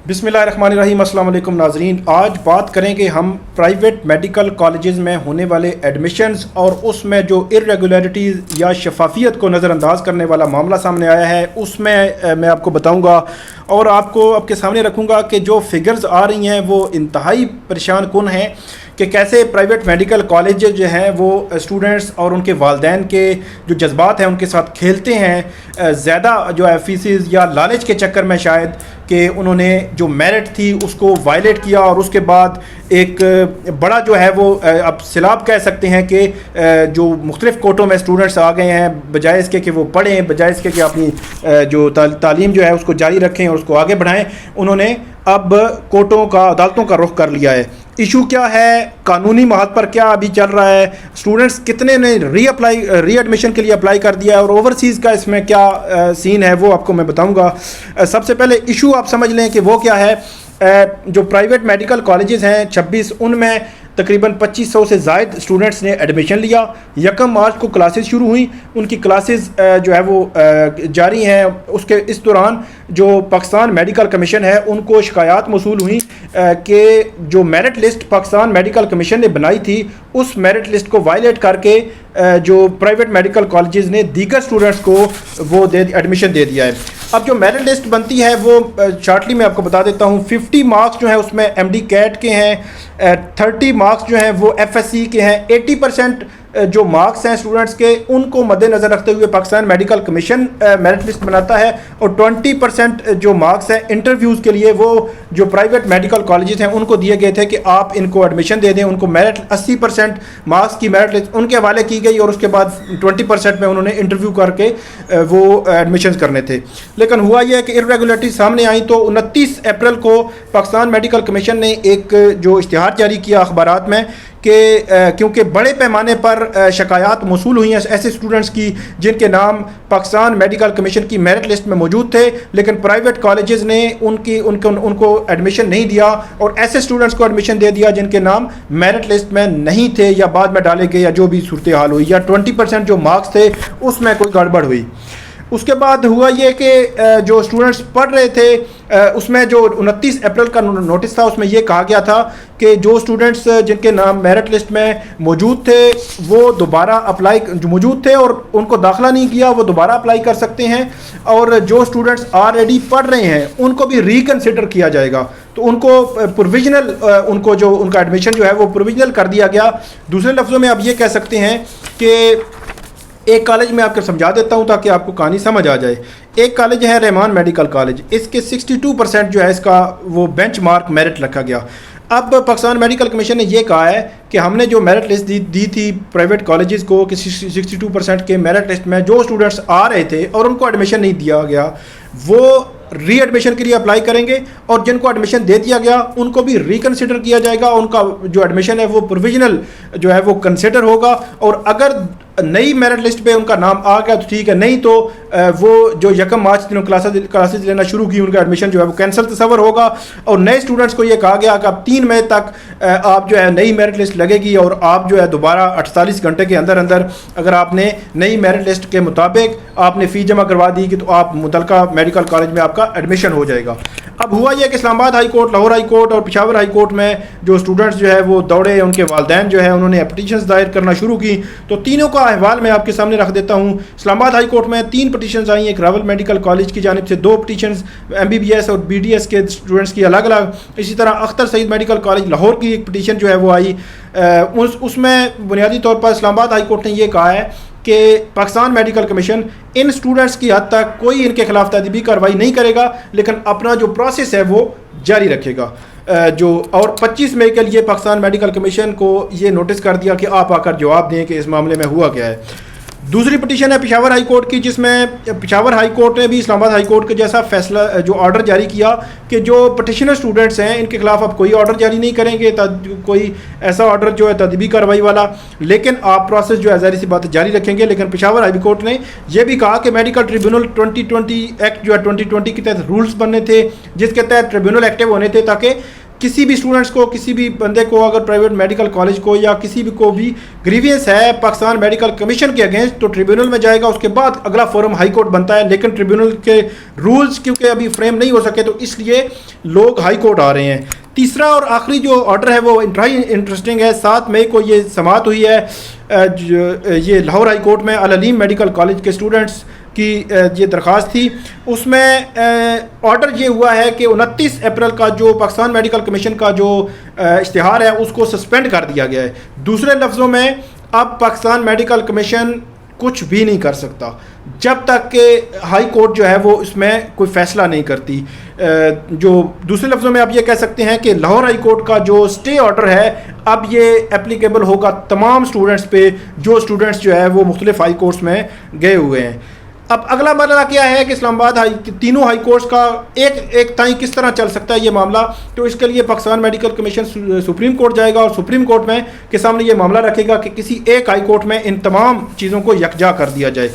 बिस्मिल्लाहिर्रहमानिर्रहीम। अस्सलाम वालेकुम नाज़रीन। आज बात करेंगे हम प्राइवेट मेडिकल कॉलेजेस में होने वाले एडमिशन्स और उसमें जो इर्रेगुलरिटीज़ या शफाफियत को नज़रअंदाज करने वाला मामला सामने आया है उसमें मैं आपको बताऊंगा और आपको आपके सामने रखूंगा कि जो फिगर्स आ रही हैं वो इंतहाई परेशान कुन हैं कि कैसे प्राइवेट मेडिकल कॉलेज जो हैं वो स्टूडेंट्स और उनके वालिदैन के जो जज्बात हैं उनके साथ खेलते हैं। ज़्यादा जो है फीसिस या लालच के चक्कर में शायद कि उन्होंने जो मेरिट थी उसको वायलेट किया और उसके बाद एक बड़ा जो है वो अब सिलाब कह सकते हैं कि जो मुख्तलिफ़ कोटों में स्टूडेंट्स आ गए हैं, बजाय इसके कि वो पढ़ें, बजाय इसके कि अपनी जो तालीम जो है उसको जारी रखें और उसको आगे बढ़ाएं, उन्होंने अब कोर्टों का अदालतों का रुख कर लिया है। इशू क्या है, कानूनी महाद पर क्या अभी चल रहा है, स्टूडेंट्स कितने ने री एडमिशन के लिए अप्लाई कर दिया है और ओवरसीज़ का इसमें क्या सीन है वो आपको मैं बताऊंगा। सबसे पहले इशू आप समझ लें कि वो क्या है। जो प्राइवेट मेडिकल कॉलेजेस हैं 26, उनमें तकरीबन 2500 से ज़ायद स्टूडेंट्स ने एडमिशन लिया। 1 मार्च को क्लासेस शुरू हुई, उनकी क्लासेस जो है वो जारी हैं। उसके इस दौरान जो पाकिस्तान मेडिकल कमीशन है उनको शिकायत मौसूल हुई कि जो merit list Pakistan medical commission ने बनाई थी उस मेरिट लिस्ट को वायलेट करके जो प्राइवेट मेडिकल कॉलेजेस ने दीगर स्टूडेंट्स को वो एडमिशन दे दिया है। अब जो मेरिट लिस्ट बनती है वो शॉर्टली मैं आपको बता देता हूँ। 50 मार्क्स जो है उसमें MD कैट के हैं, 30 मार्क्स जो हैं वो FSC के हैं, 80% जो मार्क्स हैं स्टूडेंट्स के उनको मद्देनज़र रखते हुए Pakistan medical commission merit list बनाता है और 20% जो मार्क्स हैं इंटरव्यूज़ के लिए वो जो प्राइवेट मेडिकल कॉलेजेस हैं उनको दिए गए थे कि आप इनको एडमिशन दे दें। उनको मेरिट 80% मार्क्स की मेरिट लिस्ट उनके हवाले की गई और उसके बाद 20% में उन्होंने इंटरव्यू करके वो एडमिशन करने थे। लेकिन हुआ यह है कि इर्रेगुलरिटी सामने आई तो 29 अप्रैल को पाकिस्तान मेडिकल कमीशन ने एक जो इश्तिहार जारी किया अखबारात में कि क्योंकि बड़े पैमाने पर शिकायत मौसूल हुई हैं ऐसे स्टूडेंट्स की जिनके नाम पाकिस्तान मेडिकल कमीशन की मेरिट लिस्ट में मौजूद थे लेकिन प्राइवेट कॉलेजेस ने उनको एडमिशन नहीं दिया और ऐसे स्टूडेंट्स को एडमिशन दे दिया जिनके नाम मेरिट लिस्ट में नहीं थे या बाद में डाले गए या जो भी सूरत हाल हुई या 20% जो मार्क्स थे उसमें कोई गड़बड़ हुई। उसके बाद हुआ ये कि जो स्टूडेंट्स पढ़ रहे थे उसमें जो 29 अप्रैल का नोटिस था उसमें ये कहा गया था कि जो स्टूडेंट्स जिनके नाम मेरिट लिस्ट में मौजूद थे वो दोबारा अप्लाई जो मौजूद थे और उनको दाखिला नहीं किया वो दोबारा अप्लाई कर सकते हैं और जो स्टूडेंट्स ऑलरेडी पढ़ रहे हैं उनको भी रिकन्सिडर किया जाएगा। तो उनको प्रोविजनल उनको जो उनका एडमिशन जो है वो प्रोविजनल कर दिया गया। दूसरे लफ्ज़ों में आप ये कह सकते हैं कि एक कॉलेज में आपको समझा देता हूँ ताकि आपको कहानी समझ आ जाए। एक कॉलेज है रहमान मेडिकल कॉलेज, इसके 62% जो है इसका वो बेंचमार्क मेरिट रखा गया। अब पाकिस्तान मेडिकल कमीशन ने ये कहा है कि हमने जो मेरिट लिस्ट दी थी प्राइवेट कॉलेजेस को कि 62% के मेरिट लिस्ट में जो स्टूडेंट्स आ रहे थे और उनको एडमिशन नहीं दिया गया वो री एडमिशन के लिए अप्लाई करेंगे और जिनको एडमिशन दे दिया गया उनको भी रिकन्सिडर किया जाएगा। उनका जो एडमिशन है वो प्रोविजनल जो है वो कंसिडर होगा और अगर नई मेरिट लिस्ट पे उनका नाम आ गया तो ठीक है, नहीं तो वो जो 1 मार्च दिन क्लासेस लेना शुरू की उनका एडमिशन जो है वो कैंसिल तस्वर होगा। और नए स्टूडेंट्स को ये कहा गया कि अब 3 मई तक आप जो है नई मेरिट लिस्ट लगेगी और आप जो है दोबारा 48 घंटे के अंदर अंदर अगर आपने नई मेरिट लिस्ट के मुताबिक आपने फ़ीस जमा करवा दी कि तो आप मुतलका मेडिकल कॉलेज में आपका एडमिशन हो जाएगा। अब हुआ यह कि Islamabad high court, Lahore high court और पेशावर हाई कोर्ट में जो स्टूडेंट्स जो है वो दौड़े, उनके वालिदैन जो है उन्होंने पटिशन्स दायर करना शुरू की। तो तीनों का अहवाल मैं आपके सामने रख देता हूँ। इस्लामाबाद हाई कोर्ट में 3 पटिशन्स आई, एक रावल मेडिकल कॉलेज की जानिब से 2 पटिशन्स MBBS और BDS के स्टूडेंट्स की अलग अलग। इसी तरह अख्तर सईद मेडिकल कॉलेज लाहौर की एक पटिशन जो है वो आई। उसमें बुनियादी तौर पर इस्लामाबाद हाई कोर्ट ने यह कहा है कि पाकिस्तान मेडिकल कमीशन इन स्टूडेंट्स की हद तक कोई इनके खिलाफ तदबीरी कार्रवाई नहीं करेगा लेकिन अपना जो प्रोसेस है वो जारी रखेगा। जो और 25 मई के लिए पाकिस्तान मेडिकल कमीशन को ये नोटिस कर दिया कि आप आकर जवाब दें कि इस मामले में हुआ क्या है। दूसरी पटिशन है पेशावर हाई कोर्ट की जिसमें पेशावर हाई कोर्ट ने भी इस्लामाबाद हाई कोर्ट के जैसा फैसला जो ऑर्डर जारी किया कि जो पटिशनर स्टूडेंट्स हैं इनके खिलाफ अब कोई ऑर्डर जारी नहीं करेंगे, कोई ऐसा ऑर्डर जो है तदबीरी कार्रवाई वाला, लेकिन आप प्रोसेस जो है ज़ाहिर सी बात जारी रखेंगे। लेकिन पेशावर हाई कोर्ट ने यह भी कहा कि मेडिकल ट्रिब्यूनल 2020 एक्ट जो है 2020 के तहत रूल्स बनने थे जिसके तहत ट्रिब्यूनल एक्टिव होने थे ताकि किसी भी स्टूडेंट्स को, किसी भी बंदे को अगर प्राइवेट मेडिकल कॉलेज को या किसी भी को भी ग्रीवियंस है पाकिस्तान मेडिकल कमीशन के अगेंस्ट, तो ट्रिब्यूनल में जाएगा, उसके बाद अगला फोरम हाई कोर्ट बनता है। लेकिन ट्रिब्यूनल के रूल्स क्योंकि अभी फ्रेम नहीं हो सके, तो इसलिए लोग हाई कोर्ट आ रहे हैं। तीसरा और आखिरी जो ऑर्डर है वो इंतहाई इंटरेस्टिंग है। 7 मई को ये समाअत हुई है ये लाहौर हाई कोर्ट में अल अलीम मेडिकल कॉलेज के स्टूडेंट्स की ये दरख्वास्त थी। उसमें ऑर्डर ये हुआ है कि 29 अप्रैल का जो पाकिस्तान मेडिकल कमीशन का जो इश्तिहार है उसको सस्पेंड कर दिया गया है। दूसरे लफ्ज़ों में अब पाकिस्तान मेडिकल कमीशन कुछ भी नहीं कर सकता जब तक कि हाई कोर्ट जो है वो इसमें कोई फ़ैसला नहीं करती। जो दूसरे लफ्ज़ों में आप ये कह सकते हैं कि लाहौर हाई कोर्ट का जो स्टे ऑर्डर है अब ये एप्लीकेबल होगा तमाम स्टूडेंट्स पे जो स्टूडेंट्स जो है वो मुख्तलिफ हाई कोर्ट्स में गए हुए हैं। अब अगला मरला क्या है कि इस्लामाबाद तीनों हाई कोर्ट्स का एक ताई किस तरह चल सकता है ये मामला। तो इसके लिए Pakistan medical commission supreme court जाएगा और सुप्रीम कोर्ट में के सामने ये मामला रखेगा कि किसी एक हाई कोर्ट में इन तमाम चीज़ों को यकजा कर दिया जाए।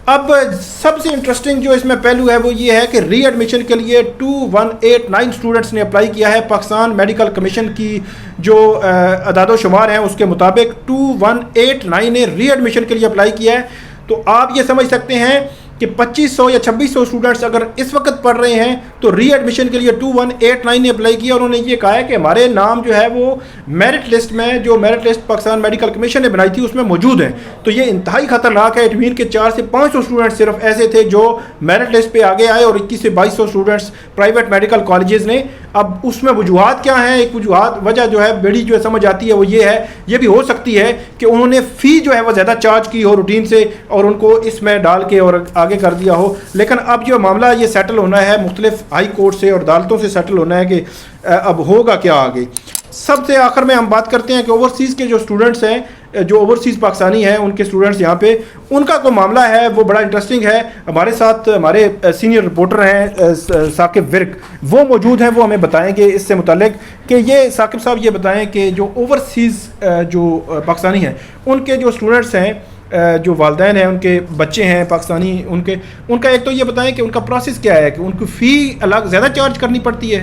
अब सबसे इंटरेस्टिंग जो इसमें पहलू है वो ये है कि री एडमिशन के लिए 2189 स्टूडेंट्स ने अप्लाई किया है। पाकिस्तान मेडिकल कमीशन की जो अदाद शुमार हैं उसके मुताबिक 2189 ने री एडमिशन के लिए अप्लाई किया है। तो आप ये समझ सकते हैं कि 2500 या 2600 स्टूडेंट्स अगर इस वक्त पढ़ रहे हैं तो री एडमिशन के लिए 2189 ने अप्लाई किया। उन्होंने ये कहा है कि हमारे नाम जो है वो मेरिट लिस्ट में, जो merit list Pakistan medical commission ने बनाई थी उसमें मौजूद हैं। तो ये इंतहाई ख़तरनाक है। इट मीन के 400 से 500 स्टूडेंट्स सिर्फ ऐसे थे जो मेरिट लिस्ट पे आगे आए और 21 से 2200 स्टूडेंट्स प्राइवेट मेडिकल कॉलेजेस ने। अब उसमें वजूहत क्या हैं? एक वजह जो है बड़ी जो है समझ आती है वो ये है, ये भी हो सकती है कि उन्होंने फ़ी जो है वो ज़्यादा चार्ज की हो रूटीन से और उनको इसमें डाल के और आगे कर दिया हो। लेकिन अब जो मामला ये सेटल होना है मुख्तलिफ हाई कोर्ट से और अदालतों से सेटल होना है कि अब होगा क्या आगे। सबसे आखिर में हम बात करते हैं कि ओवरसीज़ के जो स्टूडेंट्स हैं, जो ओवरसीज़ पाकिस्तानी हैं, उनके स्टूडेंट्स यहाँ पे उनका कोई मामला है वो बड़ा इंटरेस्टिंग है। हमारे साथ हमारे सीनियर रिपोर्टर हैं साकिब विर्क, वो मौजूद हैं, वो हमें बताएंगे इससे मुतालिक कि ये साकिब साहब ये बताएं कि जो ओवरसीज़ जो पाकिस्तानी हैं उनके जो स्टूडेंट्स हैं, जो वालिदैन हैं, उनके बच्चे हैं पाकिस्तानी, उनका एक तो ये बताएं कि उनका प्रोसेस क्या है, कि उनको फ़ी अलग ज़्यादा चार्ज करनी पड़ती है।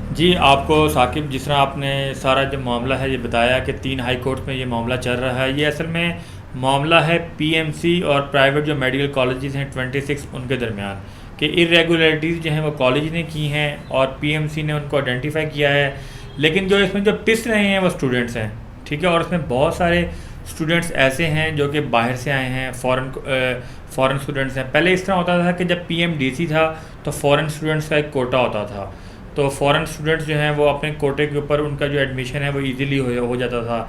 जी, आपको साकिब जिस तरह आपने सारा जो मामला है ये बताया कि 3 हाई कोर्ट में ये मामला चल रहा है, ये असल में मामला है पीएमसी और प्राइवेट जो मेडिकल कॉलेजेस हैं 26 उनके दरमियान कि इरेगुलरिटीज़ जो हैं वो कॉलेज ने की हैं और पीएमसी ने उनको आइडेंटिफाई किया है। लेकिन जो इसमें जो पिस रहे हैं वो स्टूडेंट्स हैं, ठीक है। और इसमें बहुत सारे स्टूडेंट्स ऐसे हैं जो कि बाहर से आए हैं, फ़ॉरेन स्टूडेंट्स हैं। पहले इस तरह होता था कि जब पीएमडीसी था तो फ़ॉरेन स्टूडेंट्स का एक कोटा होता था, तो फ़ॉरेन स्टूडेंट्स जो हैं वो अपने कोटे के ऊपर उनका जो एडमिशन है वो इजीली हो जाता था।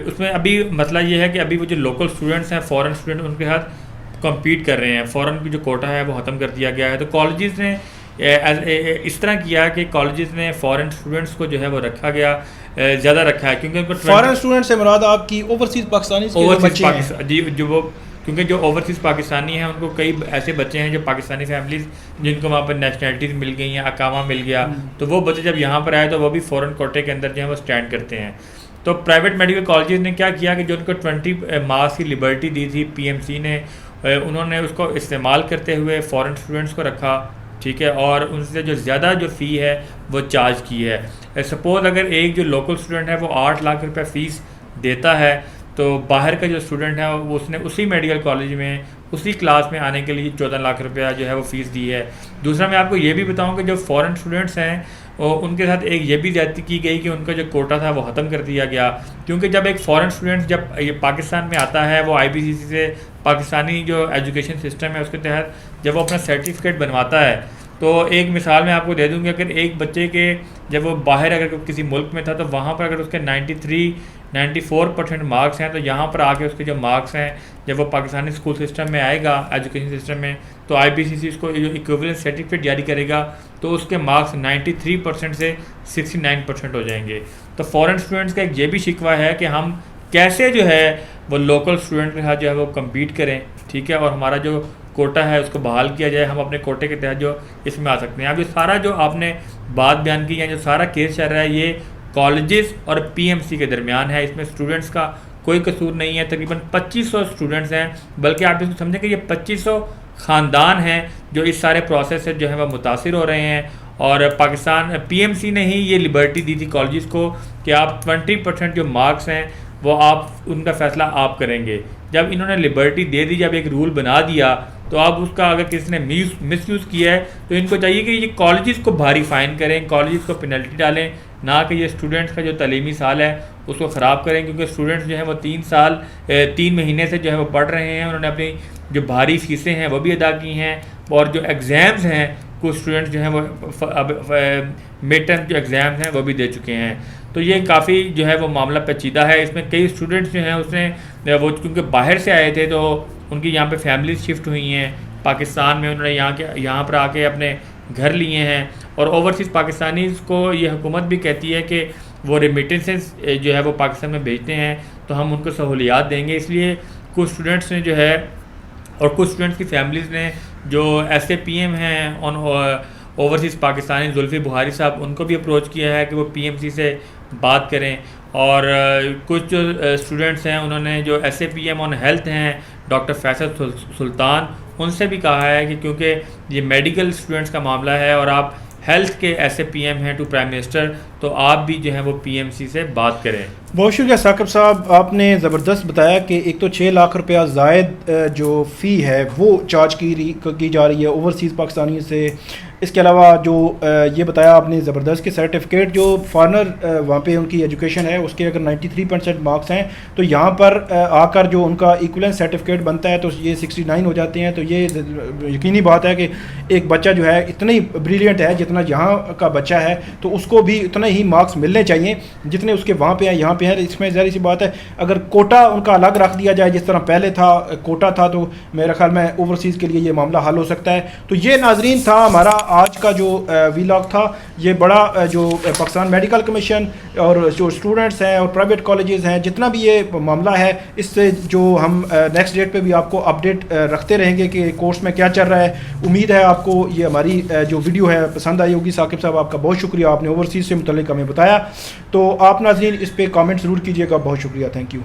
उसमें अभी मसला ये है कि अभी वो जो लोकल स्टूडेंट्स हैं, फ़ॉरेन स्टूडेंट, उनके साथ कम्पीट कर रहे हैं। फ़ॉरेन की जो कोटा है वो ख़त्म कर दिया गया है। तो कॉलेजेस ने इस तरह किया कि कॉलेजेस ने फ़ॉरेन स्टूडेंट्स को जो है वो रखा गया, ज़्यादा रखा है, क्योंकि उनको फ़ॉरेन स्टूडेंट से मुराद आपकी ओवरसीज़ पाकिस्तानी जी, जो वो क्योंकि जो ओवरसीज़ पाकिस्तानी हैं उनको कई ऐसे बच्चे हैं जो पाकिस्तानी फैमिलीज़ जिनको वहाँ पर नेशनलिटीज़ मिल गई हैं, अकामा मिल गया, तो वो बच्चे जब यहाँ पर आए तो वो भी फ़ॉरेन कोटे के अंदर जो है वो स्टैंड करते हैं। तो प्राइवेट मेडिकल कॉलेजेस ने क्या किया कि जो उनको 20 मार्क्स की लिबर्टी दी थी पीएमसी ने, उन्होंने उसको इस्तेमाल करते हुए फ़ॉरेन स्टूडेंट्स को रखा, ठीक है, और उनसे जो ज़्यादा जो फ़ी है वो चार्ज की है। सपोज़ अगर एक जो लोकल स्टूडेंट है वो 8 लाख रुपये फ़ीस देता है, तो बाहर का जो स्टूडेंट है वो उसने उसी मेडिकल कॉलेज में उसी क्लास में आने के लिए 14 लाख रुपया जो है वो फ़ीस दी है। दूसरा मैं आपको ये भी बताऊं कि जो फ़ॉरेन स्टूडेंट्स हैं उनके साथ एक ये भी ज़्यादती की गई कि उनका जो कोटा था वो ख़त्म कर दिया गया, क्योंकि जब एक फ़ॉरेन स्टूडेंट जब ये पाकिस्तान में आता है वो IBCC से पाकिस्तानी जो एजुकेशन सिस्टम है उसके तहत जब वो अपना सर्टिफिकेट बनवाता है, तो एक मिसाल मैं आपको दे दूँगी, अगर एक बच्चे के जब वो बाहर अगर किसी मुल्क में था तो वहाँ पर अगर उसके 94% मार्क्स हैं, तो यहाँ पर आके उसके जो मार्क्स हैं जब वो पाकिस्तानी स्कूल सिस्टम में आएगा, एजुकेशन सिस्टम में, तो IBCC इसको जो इक्विवेलेंट सर्टिफिकेट जारी करेगा तो उसके मार्क्स 93% से 69% हो जाएंगे। तो फ़ॉरेन स्टूडेंट्स का एक ये भी शिकवा है कि हम कैसे जो है वो लोकल स्टूडेंट के साथ जो है वो कम्पीट करें, ठीक है, और हमारा जो कोटा है उसको बहाल किया जाए, हम अपने कोटे के तहत जो इसमें आ सकते हैं। अब ये सारा जो आपने बात बयान की है, जो सारा केस चल रहा है, ये कॉलेजेस और पीएमसी के दरमियान है, इसमें स्टूडेंट्स का कोई कसूर नहीं है। तकरीबन 2500 स्टूडेंट्स हैं, बल्कि आप इसको समझें कि ये 2500 ख़ानदान हैं जो इस सारे प्रोसेस से जो है वह मुतासिर हो रहे हैं। और पाकिस्तान पीएमसी ने ही ये लिबर्टी दी थी कॉलेजेस को कि आप 20% जो मार्क्स हैं वो आप उनका फ़ैसला आप करेंगे। जब इन्होंने लिबर्टी दे दी, जब एक रूल बना दिया, तो अब उसका अगर किसी ने मिसयूज़ किया है तो इनको चाहिए कि ये कॉलेजेस को भारी फ़ाइन करें, कॉलेजेस को पेनल्टी डालें, ना कि ये स्टूडेंट्स का जो तालीमी साल है उसको ख़राब करें। क्योंकि स्टूडेंट्स जो है वो 3 महीने से जो है वो पढ़ रहे हैं, उन्होंने अपनी जो भारी फीसें हैं वो भी अदा की हैं। और जो एग्ज़ाम्स हैं, कुछ स्टूडेंट्स जो हैं वो अब मिड टर्म जो एग्ज़ाम्स हैं वो भी दे चुके हैं। तो ये काफ़ी जो है वो मामला पेचीदा है। इसमें कई स्टूडेंट्स जो हैं उसने वो क्योंकि बाहर से आए थे तो उनकी यहाँ पे फैमिलीज शिफ्ट हुई हैं पाकिस्तान में, उन्होंने यहाँ पर आके अपने घर लिए हैं। और ओवरसीज़ पाकिस्तानीज़ को ये हुकूमत भी कहती है कि वो रेमिटेंसेस जो है वो पाकिस्तान में भेजते हैं तो हम उनको सहूलियात देंगे। इसलिए कुछ स्टूडेंट्स ने जो है और कुछ स्टूडेंट्स की फैमिलीज़ ने जो SAPM हैं ऑन ओवरसीज़ पाकिस्तानी जुल्फ़ी बुखारी साहब, उनको भी अप्रोच किया है कि वो PMC से बात करें। और कुछ जो स्टूडेंट्स हैं उन्होंने जो SAPM ऑन हेल्थ हैं डॉक्टर फैसल सुल्तान, उनसे भी कहा है कि क्योंकि ये मेडिकल स्टूडेंट्स का मामला है और आप हेल्थ के SAPM हैं टू प्राइम मिनिस्टर, तो आप भी जो है वो PMC से बात करें। बहुत शुक्रिया साकिब साहब, आपने ज़बरदस्त बताया कि एक तो 6 लाख रुपया ज़ायद जो फ़ी है वो चार्ज की जा रही है ओवरसीज़ पाकिस्तानी से। इसके अलावा जो ये बताया आपने ज़बरदस्त के सर्टिफिकेट जो फॉरनर वहाँ पे उनकी एजुकेशन है उसके अगर 93% मार्क्स हैं तो यहाँ पर आकर जो उनका इक्विवेलेंस सर्टिफिकेट बनता है तो ये 69 हो जाते हैं। तो ये यकीनी बात है कि एक बच्चा जो है इतना ही ब्रिलियंट है जितना यहाँ का बच्चा है, तो उसको भी उतना ही मार्क्स मिलने चाहिए जितने उसके वहाँ पे हैं यहाँ पे हैं। इसमें ज़ाहिर सी बात है अगर कोटा उनका अलग रख दिया जाए जिस तरह पहले था कोटा था, तो मेरा ख्याल में ओवरसीज़ के लिए ये मामला हल हो सकता है। तो ये नाजरीन था हमारा आज का जो वीलॉग था। ये बड़ा जो पाकिस्तान मेडिकल कमीशन और जो स्टूडेंट्स हैं और प्राइवेट कॉलेजेस हैं, जितना भी ये मामला है, इससे जो हम नेक्स्ट डेट पे भी आपको अपडेट रखते रहेंगे कि कोर्स में क्या चल रहा है। उम्मीद है आपको ये हमारी जो वीडियो है पसंद आई होगी। साकिब साहब आपका बहुत शुक्रिया, आपने ओवरसीज़ से मुतल्लिक हमें बताया। तो आप नाज़रीन इस पर कमेंट ज़रूर कीजिएगा। बहुत शुक्रिया, थैंक यू।